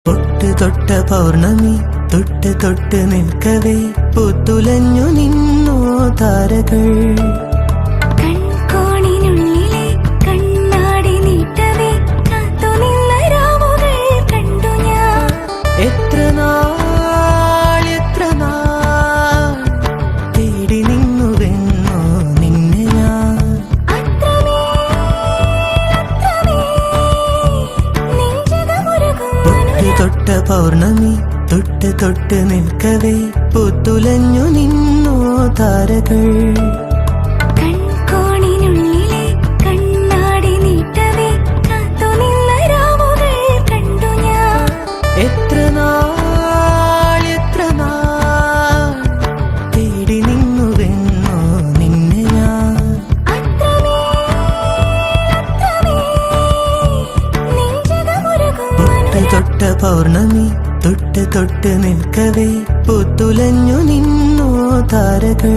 തൊട്ട് തൊട്ട പൗർണമി തൊട്ട് തൊട്ട് നിൽക്കവേ പൂത്തുലഞ്ഞു നിന്നോ താരകൾ. കൺകോണിനുള്ളിലെ കണ്ണാടി നീട്ടവേ കാത്തുനിന്ന രാവുകൾ കണ്ടു ഞാൻ. എത്ര നാൾ തേടി നിന്നുവെന്നോ നിന്നെ ഞാൻ. തൊട്ട് തൊട്ട പൗർണമി തൊട്ട് തൊട്ട് നിൽക്കവേ പൂത്തുലഞ്ഞു നിന്നോ താരകൾ. കൺകോണിനുള്ളിലെ കണ്ണാടി നീട്ടവേ കാത്തുനിന്ന രാവുകൾ കണ്ടു ഞാൻ. എത്ര നാൾ തേടി നിന്നുവെന്നോ നിന്നെ ഞാൻ. തൊട്ട് തൊട്ട പൗർണമി തൊട്ട് തൊട്ട് നിൽക്കവേ പൂത്തുലഞ്ഞു നിന്നോ താരകൾ.